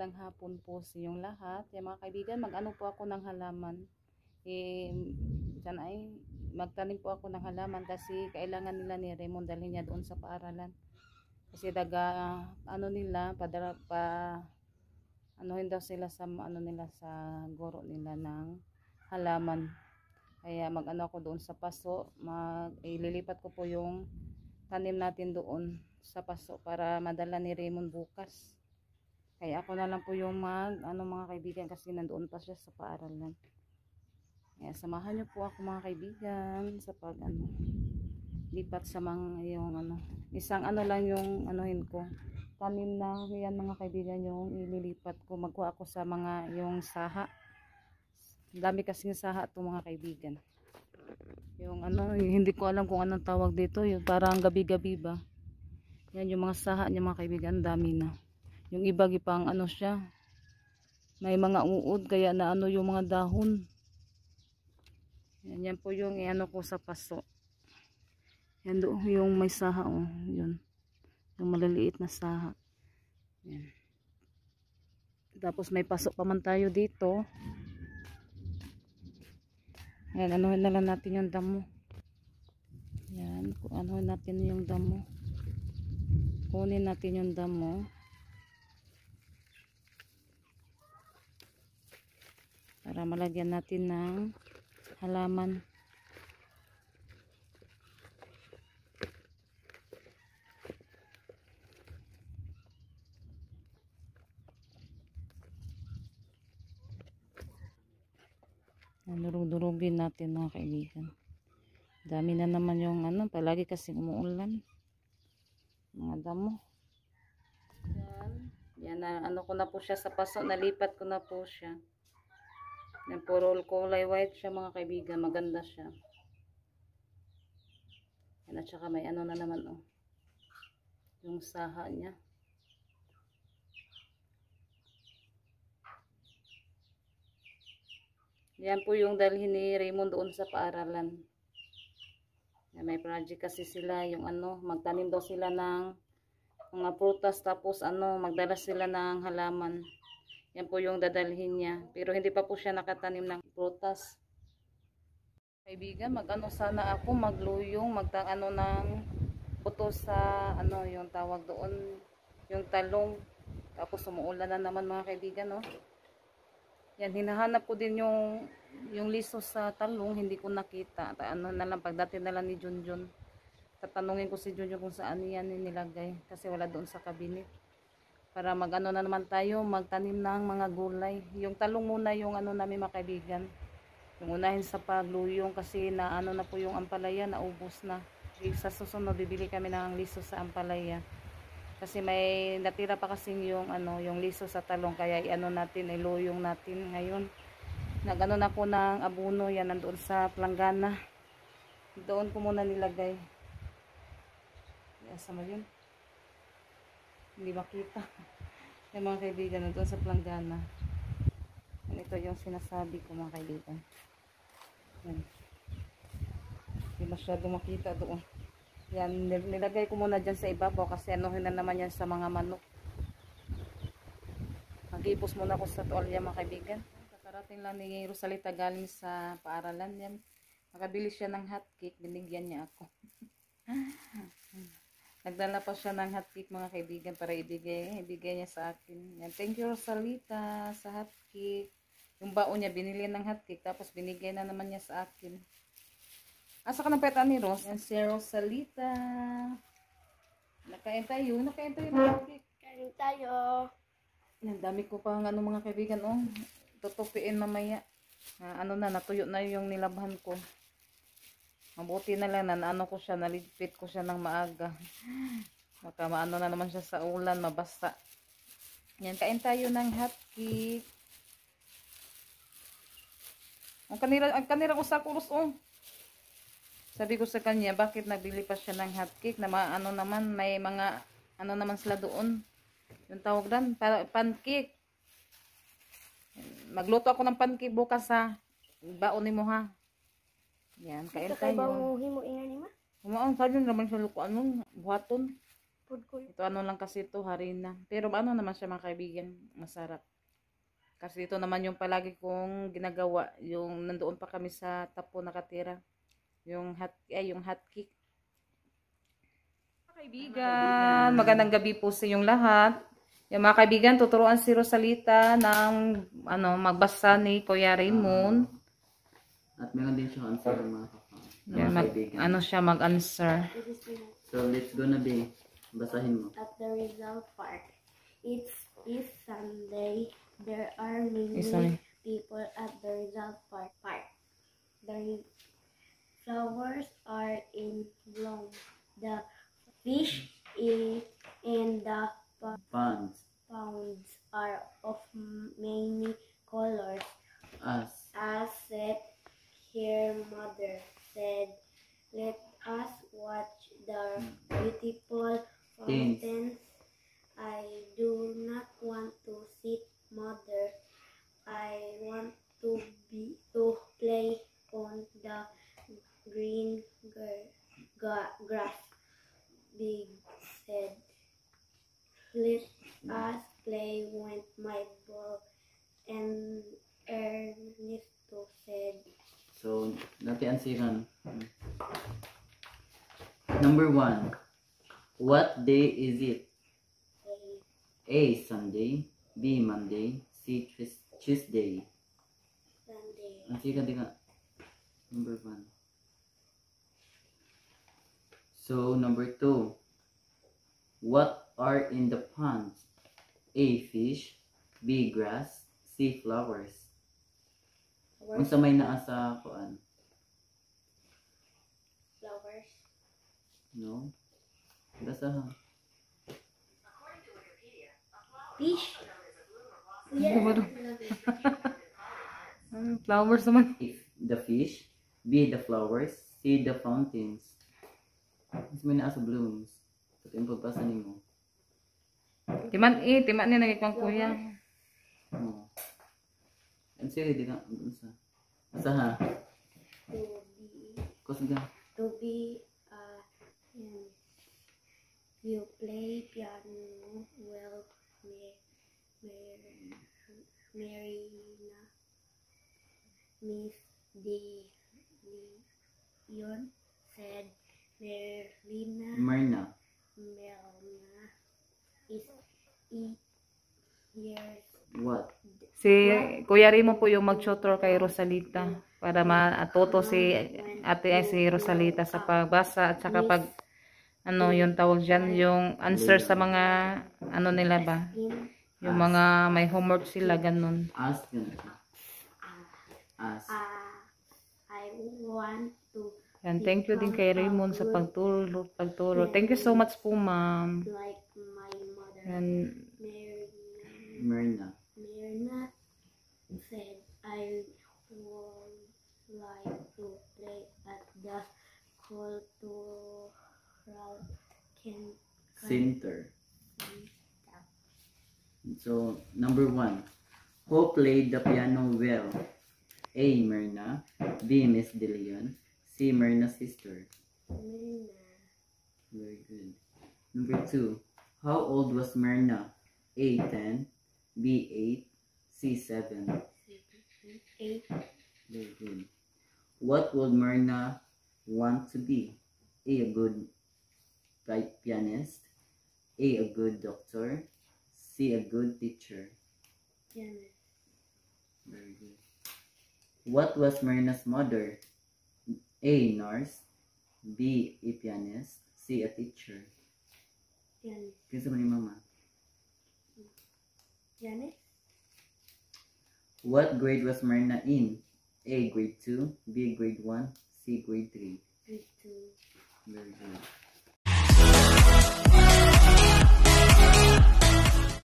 Magandang hapon po sa inyong lahat. Yung mga kaibigan, mag-ano po ako ng halaman. Diyan ay magtanim po ako ng halaman kasi kailangan nila ni Raymond dalhin niya doon sa paaralan. Kasi ano nila, anuhin daw sila sa sa guro nila ng halaman. Kaya mag-ano ako doon sa paso, ililipat ko po yung tanim natin doon sa paso para madala ni Raymond bukas. Kaya ako na lang po yung mga kaibigan kasi nandoon pa siya sa paaralan. Kaya samahan niyo po ako mga kaibigan sa lipat sa mga yung isang lang yung anuhin ko. Tanim na yan mga kaibigan yung ililipat ko. Magkuha ako sa mga yung saha. Dami kasing saha to mga kaibigan. Yung hindi ko alam kung anong tawag dito. Yung parang gabi-gabi ba. Yan yung mga saha niya mga kaibigan. Dami na. Yung iba gipang siya. May mga uod kaya na yung mga dahon. Yan po yung ko sa paso. Yan doon yung may saha yun. Yung maliliit na saha. Yan. Tapos may paso pa man tayo dito. Yan, anuhin na lang natin yung damo. Yan, anuhin natin yung damo. Kunin natin yung damo. Para malagyan natin ng halaman. Durug-durugin natin mga kaibigan. Dami na naman yung palagi kasi umuulan. Mga damo. Yan na ko na po siya sa paso, nalipat ko na po siya. Yan, puro kulay white siya mga kaibigan. Maganda siya. Yan, at saka may na naman yung saha niya. Yan po yung dalhin ni Raymond doon sa paaralan. Yan, may project kasi sila. Yung magtanim daw sila ng mga prutas. Tapos magdala sila ng halaman. Yan po yung dadalhin niya. Pero hindi pa po siya nakatanim ng prutas. Kaibigan, sana ako magluyong, ng puto sa yung tawag doon, yung talong. Tapos umuulan na naman mga kaibigan, Yan, hinahanap ko din yung liso sa talong, hindi ko nakita. Na lang, pagdating na lang ni Junjun. Tatanungin ko si Junjun kung saan yan nilagay. Kasi wala doon sa kabinet. Para na naman tayo, magtanim ng mga gulay. Yung talong muna yung namin mga kaibigan. Yung unahin sa pagluyong kasi na na po yung ampalaya, naubos na. Sa susunod, bibili kami ng liso sa ampalaya. Kasi may natira pa kasing yung liso sa talong. Kaya natin, iluyong natin ngayon. Na po ng abuno, yan nandoon sa planggana. Doon ko muna nilagay. Sama yun. Hindi makita. Yung mga kaibigan doon sa planggana. Ito yung sinasabi ko mga kaibigan. Yan. Hindi masyado makita doon. Yan, nilagay ko muna dyan sa ibabaw kasi na naman yan sa mga manok. Mag-ipos muna ako sa tuwalya mga kaibigan. Kakarating lang ni Rosalita galing sa paaralan yan. Nakabili siya ng hotcake, binigyan niya ako. Nagdala pa siya ng hotcake mga kaibigan para ibigay niya sa akin. Yan. Thank you Rosalita sa hotcake. Yung baon niya binili ng hotcake tapos binigay na naman niya sa akin. Asa ka ng peta ni Ros? Yan si Rosalita. Nakain tayo ng hotcake. Kain tayo. Yan, dami ko pa mga kaibigan. Tutupiin mamaya. Natuyo na yung nilabhan ko. Mabuti na lang na ko siya, naligpit ko siya ng maaga. Baka na naman siya sa ulan, mabasa. Yan, kain tayo ng hotcake. Ang kanira ko sa kuros, Sabi ko sa kanya, bakit nagbili pa siya ng hotcake na naman, may mga, naman sila doon. Yung tawag doon, pancake. Magluto ako ng pancake bukas baon ni mo ha. Yan, kain tayo. Ito kay banguhin mo ingani ma? Umaon sa dyan naman sa lukuan buhaton. food ko. Ito ano lang kasi ito, harina. Pero ano naman siya mga kaibigan, masarap. Kasi ito naman yung palagi kong ginagawa, yung nandoon pa kami sa Tapo nakatira. Yung hot cake. Mga kaibigan, magandang gabi po sa inyong lahat. Yung mga kaibigan, tuturuan si Rosalita ng magbasa ni Kuya Raymond. At meron din siya answer ng mga Yan, kaibigan. siya mag-answer. So let's go na be. Basahin mo. At the Rizal Park. It is Sunday. There are many Sorry. people at the Rizal Park. The flowers are in bloom. The fish in the Ponds. ponds are of many colors. As. As said her mother said, let us watch the beautiful fountains. I do not want to sit, mother. I want to play on the green grass. Big said, let us play with my ball. And Ernesto said, So, dati ansiran. Number 1. What day is it? A. Sunday. B. Monday. C. Tuesday. Sunday. Ansiran din nga. Number 1. So, number 2. What are in the ponds? A. Fish. B. Grass. C. Flowers. Kung sa may naa sa kuan? Flowers. No? Basta ha. Fish. Flowers naman. A. The fish. B. The flowers. C. The fountains. Mas may naa sa blooms. Ito yung pagbasa nimo. Timan ni nagikang kuya. Oh. And sige, di ka. Basta ha. Kusga. To be you play piano well, Marina, Miss Leon said, Myrna. is 8 years. What? Si Kuya Raymond po yung mag-tutor kay Rosalita para matuto si si Rosalita sa pagbasa at saka pag yung tawag diyan, yung answer sa mga nila ba? Yung mga may homework sila ganun. Ask yun. Ask. I want to Yan, thank you din kay Raymond sa pagturo. Thank you so much po, ma'am. like my mother. Yan, Myrna. Mirna said, I would like to play at the cultural Center. So, number 1. Who played the piano well? A. Myrna. B. Miss De Leon. C. Myrna's sister. Mirna. Very good. Number 2. How old was Myrna? A. 10. B. 8. C. 7. 8. Very good. What would Myrna want to be? A. A good pianist. A. A good doctor. C. A good teacher. Pianist. Very good. What was Myrna's mother? A. Nurse. B. A pianist. C. A teacher. Pianist. Kinsa man ni mama? Pianist. What grade was Myrna in? A. Grade 2. B. Grade 1. C. Grade 3. Grade 2. Very good.